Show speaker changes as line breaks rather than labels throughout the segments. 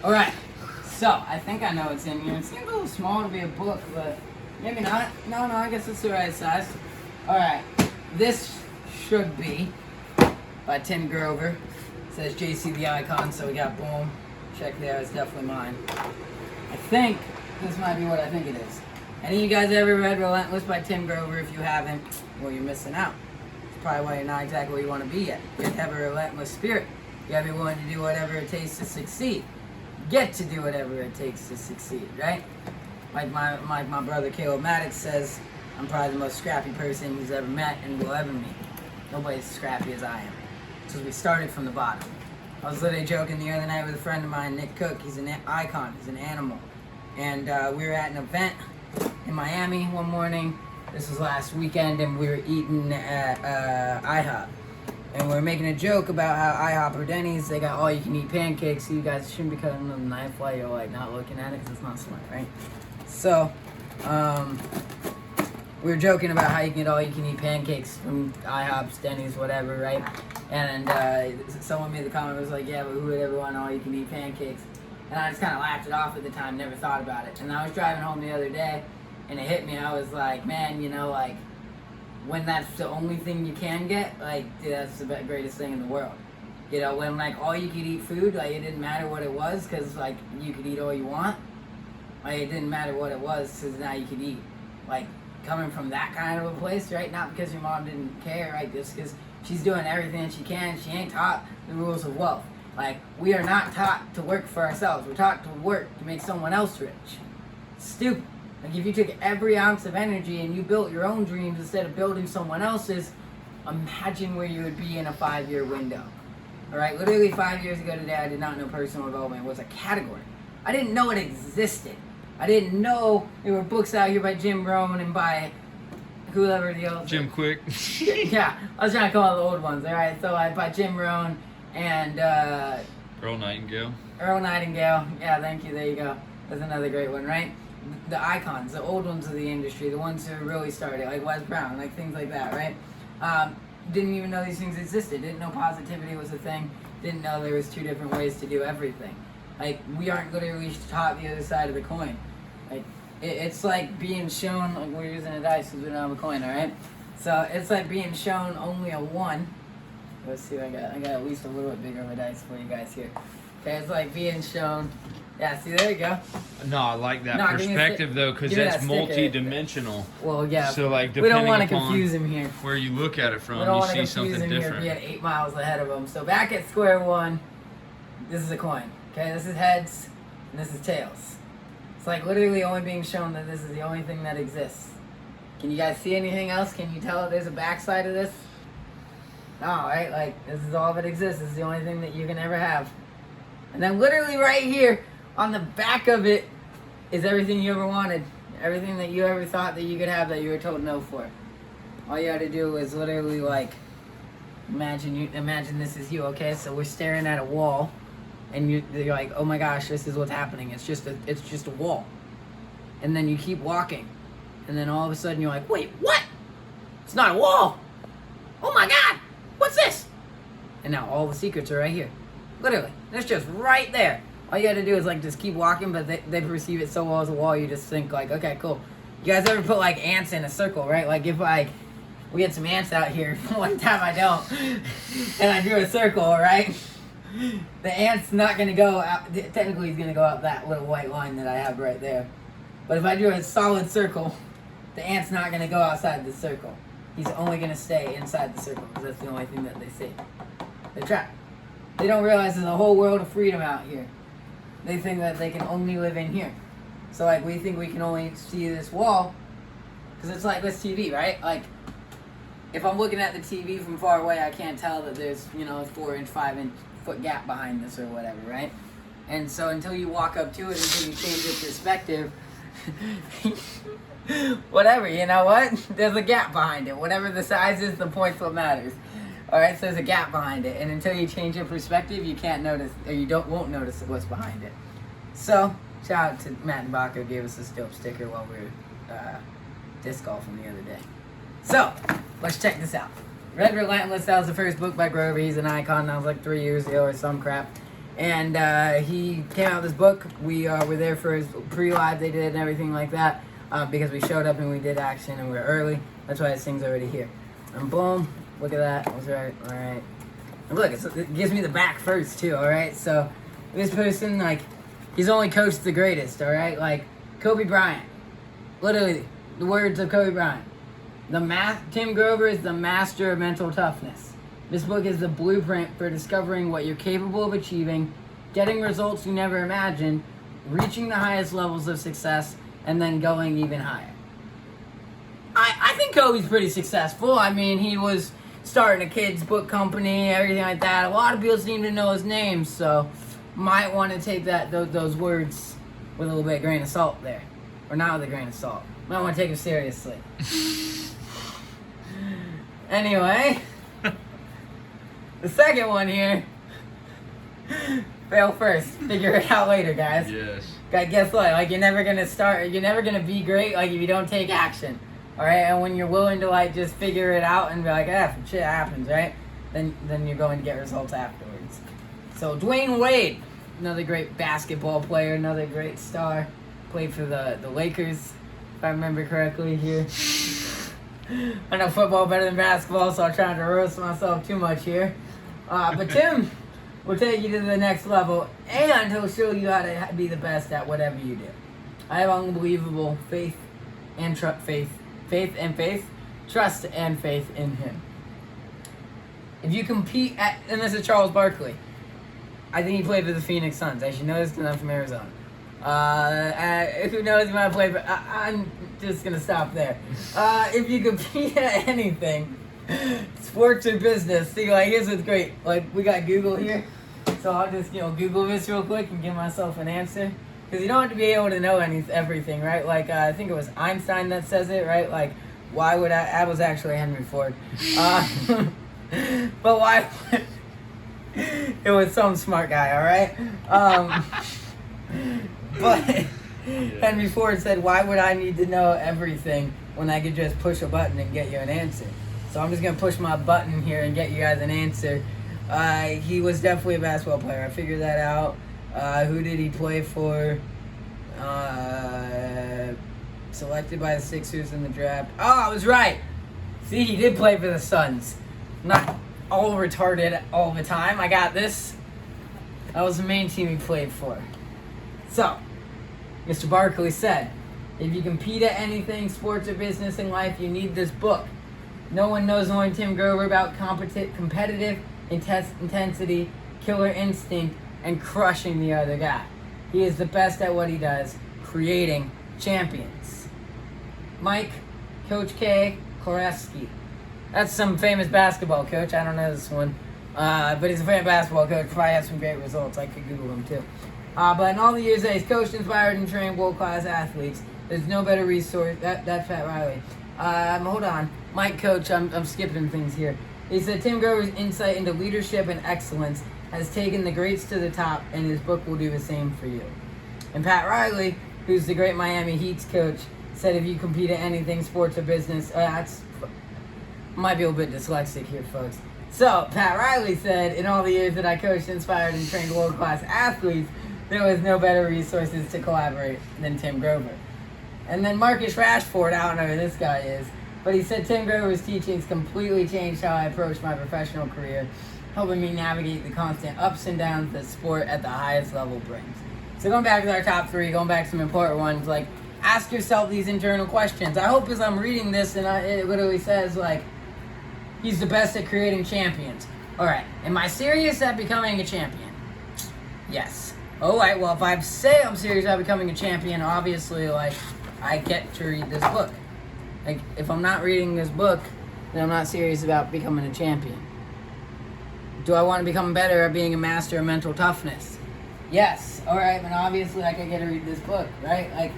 Alright, so I think I know what's in here. It seems a little small to be a book, but maybe not. No, I guess it's the right size. Alright, this should be by Tim Grover. It says JC the Icon, so we got boom. Check there, it's definitely mine. I think this might be what I think it is. Any of you guys ever read Relentless by Tim Grover? If you haven't, well, you're missing out. It's probably why you're not exactly where you want to be yet. You have to have a relentless spirit. You have to be willing to do whatever it takes to succeed. Get to do whatever it takes to succeed, right? Like my brother Caleb Maddox says, I'm probably the most scrappy person he's ever met and will ever meet. Nobody's as scrappy as I am. Because we started from the bottom. I was literally joking the other night with a friend of mine, Nick Cook. He's an icon. He's an animal. And we were at an event in Miami one morning. This was last weekend, and we were eating at IHOP. And we were making a joke about how IHOP or Denny's, they got all-you-can-eat pancakes, so you guys shouldn't be cutting the knife while you're, like, not looking at it, because it's not smart, right? So, we were joking about how you can get all-you-can-eat pancakes from IHOPs, Denny's, whatever, right? And someone made the comment, was like, yeah, but who would ever want all-you-can-eat pancakes? And I just kind of laughed it off at the time, never thought about it. And I was driving home the other day, and it hit me. I was like, man, you know, like, when that's the only thing you can get, like, dude, that's the greatest thing in the world. You know, when, like, all you could eat food, like, it didn't matter what it was, because, like, you could eat all you want. Like, it didn't matter what it was, because now you could eat. Like, coming from that kind of a place, right? Not because your mom didn't care, right? Just because she's doing everything she can. She ain't taught the rules of wealth. Like, we are not taught to work for ourselves. We're taught to work to make someone else rich. Stupid. Like, if you took every ounce of energy and you built your own dreams instead of building someone else's, imagine where you would be in a 5-year window. Alright, literally 5 years ago today, I did not know personal development was a category. I didn't know it existed. I didn't know there were books out here by Jim Rohn and by whoever the old...
Jim Quick.
Yeah, I was trying to call all the old ones. Alright, so by Jim Rohn and...
Earl Nightingale.
Earl Nightingale. Yeah, thank you. There you go. That's another great one, right? The icons, the old ones of the industry, the ones who really started, like Wes Brown, like things like that, right? Didn't even know these things existed. Didn't know positivity was a thing. Didn't know there was 2 different ways to do everything. Like, we aren't literally taught the other side of the coin. Like, it's like being shown, like we're using a dice because we don't have a coin, alright? So it's like being shown only a 1. Let's see what I got. I got at least a little bit bigger of a dice for you guys here. Okay, it's like being shown. Yeah, see, there you go.
No, I like that perspective, though, because that's multi-dimensional.
Well, yeah.
So, like,
we don't want to
depending upon
confuse him here.
where you look at it from,
We don't
you
want to
see
confuse
something
him here.
different.
He had 8 miles ahead of him. So back at square one, this is a coin. Okay, this is heads, and this is tails. It's like literally only being shown that this is the only thing that exists. Can you guys see anything else? Can you tell that there's a backside of this? No, right? Like, this is all that exists. This is the only thing that you can ever have. And then literally right here, on the back of it, is everything you ever wanted. Everything that you ever thought that you could have that you were told no for. All you had to do is literally, like, imagine this is you, okay? So we're staring at a wall, and you're like, oh my gosh, this is what's happening. It's just a wall. And then you keep walking, and then all of a sudden you're like, wait, what? It's not a wall. Oh my God, what's this? And now all the secrets are right here. Literally, it's just right there. All you gotta do is like just keep walking, but they perceive it so well as a wall, you just think like, okay, cool. You guys ever put like ants in a circle, right? Like if we get some ants out here, one time I don't, and I drew a circle, right? The ant's not gonna go out, technically he's gonna go out that little white line that I have right there. But if I drew a solid circle, the ant's not gonna go outside the circle. He's only gonna stay inside the circle, because that's the only thing that they see. They're trapped. They don't realize there's a whole world of freedom out here. They think that they can only live in here. So, like, we think we can only see this wall, because it's like this TV, right? Like, if I'm looking at the TV from far away, I can't tell that there's, you know, a 4-inch, 5-foot gap behind this or whatever, right? And so until you walk up to it, until you change your perspective, whatever, you know what? There's a gap behind it. Whatever the size is, the point's what matters. Alright, so there's a gap behind it, and until you change your perspective, you can't notice, or you won't notice what's behind it. So, shout out to Matt and Baca, who gave us this dope sticker while we were disc golfing the other day. So, let's check this out. Read Relentless, that was the first book by Grover. He's an icon. That was like 3 years ago or some crap. And he came out with this book. We were there for his pre-live they did and everything like that, because we showed up and we did action and we were early. That's why this thing's already here. And boom, look at that. I was right. All right. And look, it gives me the back first too. All right. So this person, like, he's only coached the greatest. All right. Like Kobe Bryant. Literally, the words of Kobe Bryant. Tim Grover is the master of mental toughness. This book is the blueprint for discovering what you're capable of achieving, getting results you never imagined, reaching the highest levels of success, and then going even higher. I think Kobe's pretty successful. I mean, he was starting a kids' book company, everything like that. A lot of people seem to know his name, so might want to take those words with a little bit of grain of salt there. Or not with a grain of salt. Might want to take him seriously. Anyway, the second one here, fail first, figure it out later, guys.
Yes.
Guess what? Like, you're never gonna be great, like, if you don't take action. Alright, and when you're willing to, like, just figure it out and be like, shit happens, right? Then you're going to get results afterwards. So, Dwayne Wade, another great basketball player, another great star, played for the Lakers, if I remember correctly here. I know football better than basketball, so I'm trying to roast myself too much here. But Tim will take you to the next level, and he'll show you how to be the best at whatever you do. I have unbelievable faith and trust and faith in him. If you compete at, and this is Charles Barkley. I think he played for the Phoenix Suns. I should know this because I'm from Arizona. Who knows, he might play, but I'm just going to stop there. If you compete at anything, sports or business, see, like, here's what's great. Like, we got Google here, so I'll just, Google this real quick and give myself an answer. Because you don't have to be able to know everything, right? Like, I think it was Einstein that says it, right? Like, why would that was actually Henry Ford. But why it was some smart guy, all right? But Henry Ford said, why would I need to know everything when I could just push a button and get you an answer? So I'm just going to push my button here and get you guys an answer. He was definitely a basketball player. I figured that out. Who did he play for? Selected by the Sixers in the draft. Oh, I was right. See, he did play for the Suns. Not all retarded all the time. I got this. That was the main team he played for. So, Mr. Barkley said, if you compete at anything, sports or business in life, you need this book. No one knows more than Tim Grover about competitive intensity, killer instinct, and crushing the other guy. He is the best at what he does, creating champions. Mike, Coach K. Koreski. That's some famous basketball coach. I don't know this one. But he's a famous basketball coach. Probably has some great results. I could Google him too. But in all the years that he's coached, inspired, and trained world-class athletes, there's no better resource. That's Pat Riley. Hold on. Mike Coach, I'm skipping things here. He said, Tim Grover's insight into leadership and excellence has taken the greats to the top, and his book will do the same for you. And Pat Riley, who's the great Miami Heat's coach, said if you compete at anything, sports or business, might be a little bit dyslexic here, folks. So, Pat Riley said, in all the years that I coached, inspired, and trained world-class athletes, there was no better resources to collaborate than Tim Grover. And then Marcus Rashford, I don't know who this guy is, but he said Tim Grover's teachings completely changed how I approach my professional career, helping me navigate the constant ups and downs that sport at the highest level brings. So going back to our top three, going back to some important ones, like, ask yourself these internal questions. I hope as I'm reading this and it literally says, like, he's the best at creating champions. All right, am I serious at becoming a champion? Yes. All right, well, if I say I'm serious about becoming a champion, obviously, like, I get to read this book. Like, if I'm not reading this book, then I'm not serious about becoming a champion. Do I want to become better at being a master of mental toughness? Yes. All right, then obviously, like, I get to read this book, right? Like,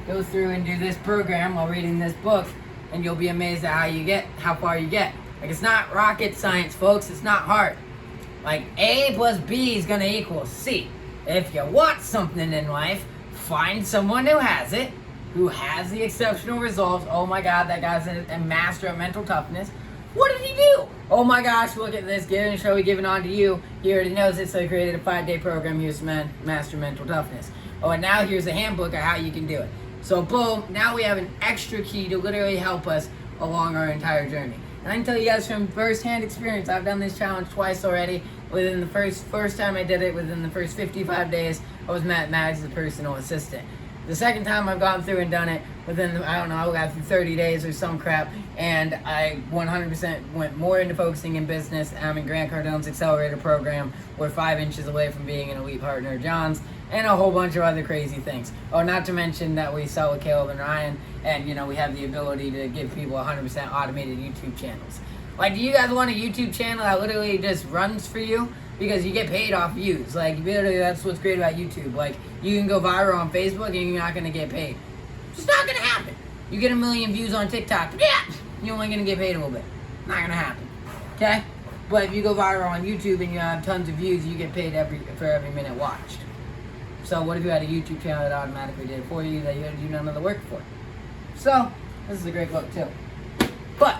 go through and do this program while reading this book, and you'll be amazed at how far you get. Like, it's not rocket science, folks. It's not hard. Like, A plus B is going to equal C. If you want something in life, find someone who has it, who has the exceptional results. Oh my God, that guy's a master of mental toughness. What did he do? Oh my gosh, look at this. Giving show we giving on to you. He already knows it, so he created a 5-day program. Here's to master mental toughness. Oh, and now here's a handbook of how you can do it. So boom, now we have an extra key to literally help us along our entire journey. And I can tell you guys from first-hand experience, I've done this challenge twice already. Within the first time I did it, within the first 55 days, I was Matt Maggs' personal assistant. The second time I've gone through and done it, within, I got through 30 days or some crap, and I 100% went more into focusing in business. I'm in Grant Cardone's Accelerator program. We're 5 inches away from being an elite partner of John's, and a whole bunch of other crazy things. Oh, not to mention that we sell with Caleb and Ryan, and, we have the ability to give people 100% automated YouTube channels. Like, do you guys want a YouTube channel that literally just runs for you? Because you get paid off views. Like, literally, that's what's great about YouTube. Like, you can go viral on Facebook and you're not going to get paid. It's just not going to happen. You get 1 million views on TikTok, yeah, you're only going to get paid a little bit. Not going to happen. Okay? But if you go viral on YouTube and you have tons of views, you get paid for every minute watched. So what if you had a YouTube channel that automatically did it for you, that you had to do none of the work for? So, this is a great book, too. But,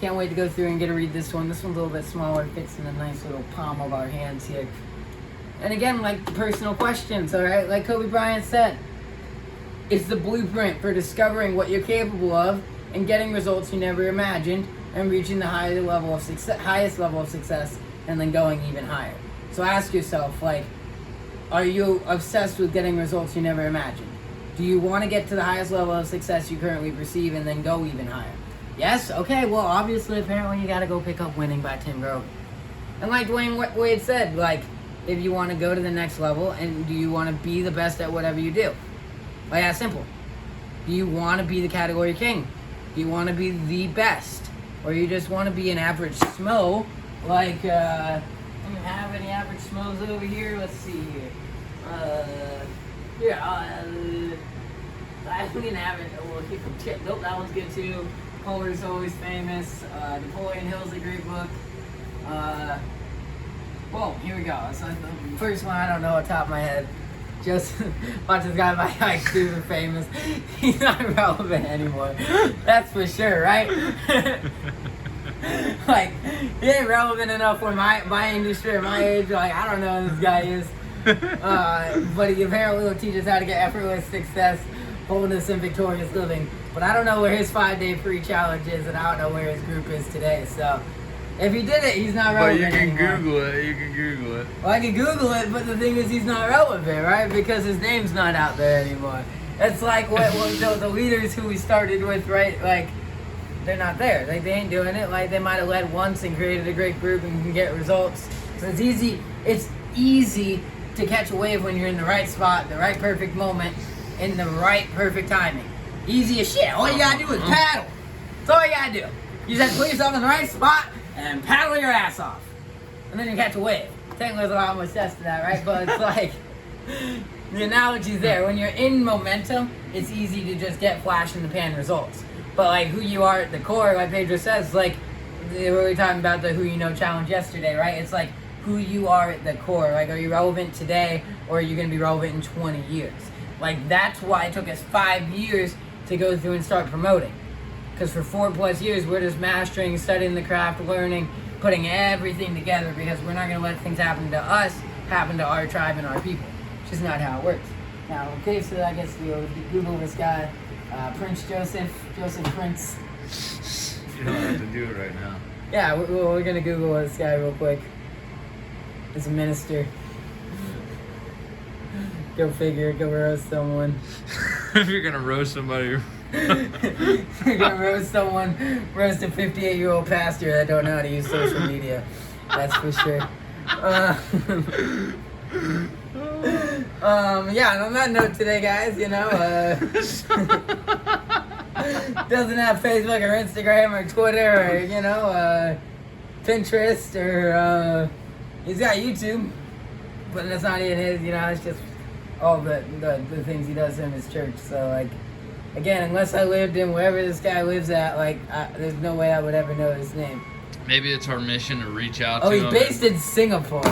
can't wait to go through and get to read this one. This one's a little bit smaller. It fits in a nice little palm of our hands here. And again, like personal questions, all right? Like Kobe Bryant said, it's the blueprint for discovering what you're capable of and getting results you never imagined and reaching the highest level of success and then going even higher. So ask yourself, like, are you obsessed with getting results you never imagined? Do you want to get to the highest level of success you currently perceive and then go even higher? Yes? Okay, well, obviously, apparently, you gotta go pick up Winning by Tim Grover. And like Dwayne Wade said, like, if you want to go to the next level, and do you want to be the best at whatever you do? Like, that's simple. Do you want to be the category king? Do you want to be the best? Or you just want to be an average smo? Like, do you have any average smos over here? Let's see here. I think an average, well, keep from Chip. Nope, that one's good too. Polar's Always Famous. Napoleon Hill's a great book. Well, here we go. So the first one, I don't know off the top of my head. Just watch this guy by like super famous. He's not relevant anymore. That's for sure, right? Like, he ain't relevant enough for my industry or my age. Like, I don't know who this guy is. But he apparently will teach us how to get effortless success, wholeness, and victorious living. But I don't know where his 5-day free challenge is, and I don't know where his group is today. So, if he did it, he's not relevant anymore.
Google it. You can Google it.
Well, I can Google it, but the thing is, he's not relevant, right? Because his name's not out there anymore. It's like what the leaders who we started with, right? Like, they're not there. Like, they ain't doing it. Like, they might have led once and created a great group and can get results. So it's easy. It's easy to catch a wave when you're in the right spot, the right perfect moment, in the right perfect timing. Easy as shit. All you gotta do is paddle. That's all you gotta do. You just have to put yourself in the right spot and paddle your ass off. And then you catch a wave. Technically, there's a lot more steps to that, right? But it's like, the analogy's there. When you're in momentum, it's easy to just get flash in the pan results. But like who you are at the core, like Pedro says, like we were talking about the Who You Know challenge yesterday, right? It's like who you are at the core. Like, are you relevant today, or are you going to be relevant in 20 years? Like, that's why it took us 5 years to go through and start promoting. Because for 4+ years, we're just mastering, studying the craft, learning, putting everything together, because we're not going to let things happen to us, happen to our tribe and our people. It's just not how it works. Now, okay, so I guess we'll Google this guy, Prince Joseph Prince.
You don't have to do it right now.
Yeah, we're going to Google this guy real quick. He's a minister. Go figure, go roast someone.
If you're going to roast somebody...
You're gonna roast someone, roast a 58-year-old pastor that don't know how to use social media. That's for sure. Yeah, and on that note today, guys, doesn't have Facebook or Instagram or Twitter or, Pinterest or, he's got YouTube, but that's not even his, it's just all the things he does in his church, so, like, again, unless I lived in wherever this guy lives at, there's no way I would ever know his name.
Maybe it's our mission to reach out to him.
Oh, he's based in Singapore.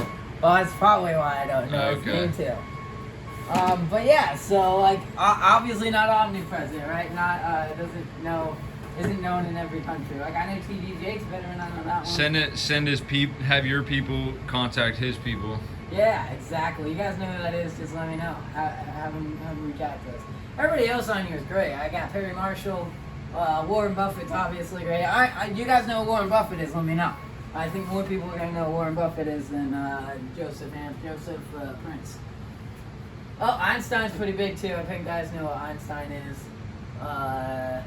Well, that's probably why I don't know his name, too. But yeah, so, obviously not omnipresent, right? Not, doesn't know isn't known in every country. Like, I know TD Jakes better than I know that one.
Send his have your people contact his people.
Yeah, exactly. You guys know who that is, just let me know. Have them reach out to us. Everybody else on here is great. I got Perry Marshall, Warren Buffett's obviously great. You guys know who Warren Buffett is, let me know. I think more people are going to know who Warren Buffett is than Joseph Prince. Oh, Einstein's pretty big too. I think guys know what Einstein is. That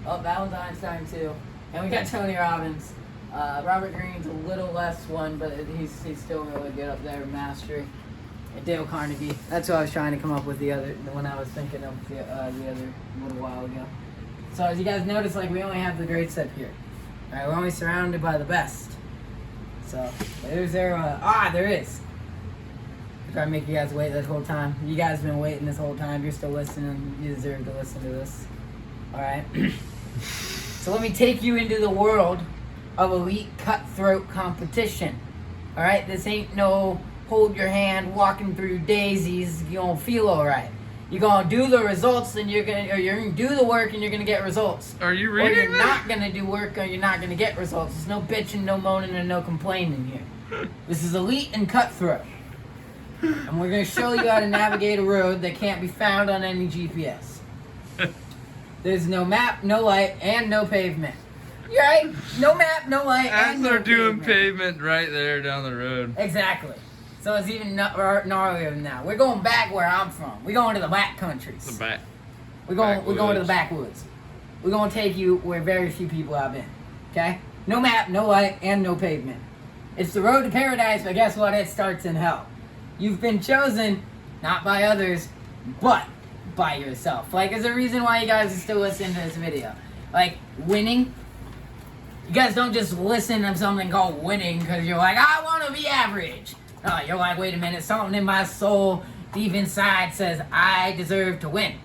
one's Einstein too. And we got Tony Robbins. Robert Greene's a little less one, but he's still really good up there. Mastery. And Dale Carnegie. That's what I was trying to come up with when I was thinking of the other a little while ago. So as you guys notice, like, we only have the greats up here. All right, we're only surrounded by the best. So there's there is. I try to make you guys wait this whole time. You guys have been waiting this whole time. You're still listening. You deserve to listen to this. All right. So let me take you into the world of elite cutthroat competition. All right. This ain't no hold your hand walking through daisies. You gonna feel all right. You're gonna do the results, and you're gonna do the work, and you're gonna get results.
Are you reading?
Or you're not gonna do work, or you're not gonna get results. There's no bitching, no moaning, and no complaining here. This is elite and cutthroat. And we're going to show you how to navigate a road that can't be found on any GPS. There's no map, no light, and no pavement. You're right? No map, no light, and no
they're doing
pavement.
pavement right there down the road.
Exactly. So it's even gnarlier than that. We're going back where I'm from. We're going to the back countries.
The back.
We're going to the backwoods. We're going to take you where very few people have been. Okay? No map, no light, and no pavement. It's the road to paradise, but guess what? It starts in hell. You've been chosen, not by others, but by yourself. Like, there's a reason why you guys are still listening to this video. Like, winning. You guys don't just listen to something called winning because you're like, I want to be average. No, you're like, wait a minute, something in my soul deep inside says I deserve to win.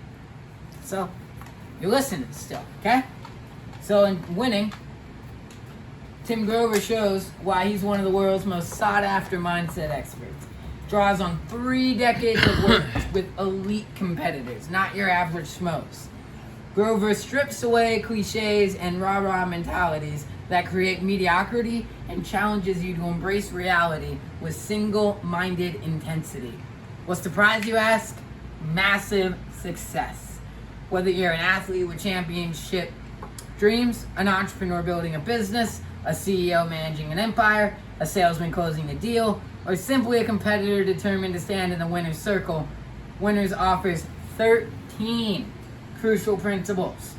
So, you're listening still, okay? So, in winning, Tim Grover shows why he's one of the world's most sought-after mindset experts. Draws on 3 decades of work with elite competitors, not your average schmoes. Grover strips away cliches and rah-rah mentalities that create mediocrity and challenges you to embrace reality with single-minded intensity. What's the prize, you ask? Massive success. Whether you're an athlete with championship dreams, an entrepreneur building a business, a CEO managing an empire, a salesman closing a deal, or simply a competitor determined to stand in the winner's circle, Winners offers 13 crucial principles.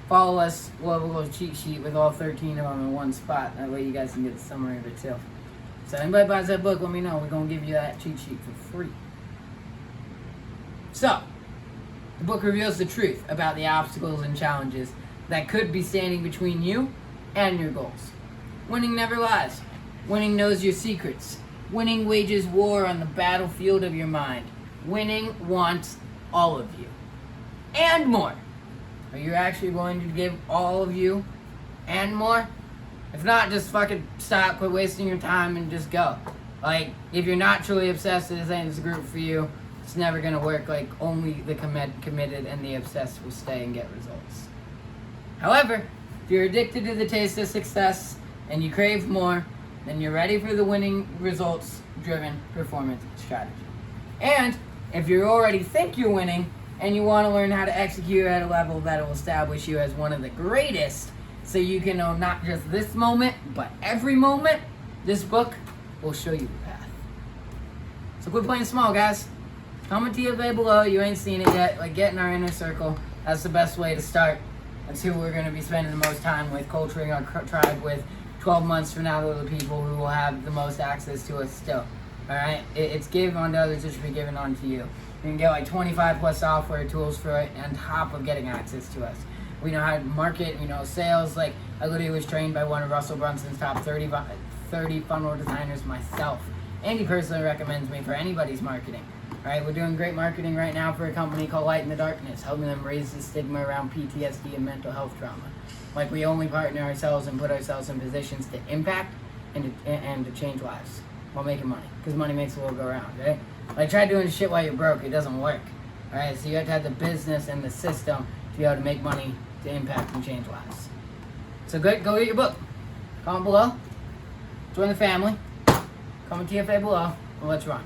Follow us. We'll have a little cheat sheet with all 13 of them in one spot. That way you guys can get the summary of it too. So anybody buys that book, let me know. We're going to give you that cheat sheet for free. So, the book reveals the truth about the obstacles and challenges that could be standing between you and your goals. Winning never lies. Winning knows your secrets. Winning wages war on the battlefield of your mind. Winning wants all of you. And more. Are you actually going to give all of you and more? If not, just fucking stop, quit wasting your time, and just go. Like, if you're not truly obsessed, this ain't the group for you. It's never gonna work. Like, only the committed and the obsessed will stay and get results. However, if you're addicted to the taste of success and you crave more, then you're ready for the winning, results-driven performance strategy. And if you already think you're winning and you want to learn how to execute at a level that will establish you as one of the greatest, so you can know not just this moment, but every moment, this book will show you the path. So quit playing small, guys. Comment to you below. You ain't seen it yet. Like, get in our inner circle. That's the best way to start. That's who we're going to be spending the most time with, culturing our tribe with. 12 months from now, they're the people who will have the most access to us still. Alright? It's given on to others, it should be given on to you. You can get like 25 plus software tools for it on top of getting access to us. We know how to market, we know sales. Like, I literally was trained by one of Russell Brunson's top 30 funnel designers myself. And he personally recommends me for anybody's marketing. Alright, we're doing great marketing right now for a company called Light in the Darkness, helping them raise the stigma around PTSD and mental health trauma. Like, we only partner ourselves and put ourselves in positions to impact and to change lives while making money. Because money makes the world go around, right? Like, try doing shit while you're broke. It doesn't work. Alright, so you have to have the business and the system to be able to make money to impact and change lives. So go get your book. Comment below. Join the family. Comment TFA below. And let's run.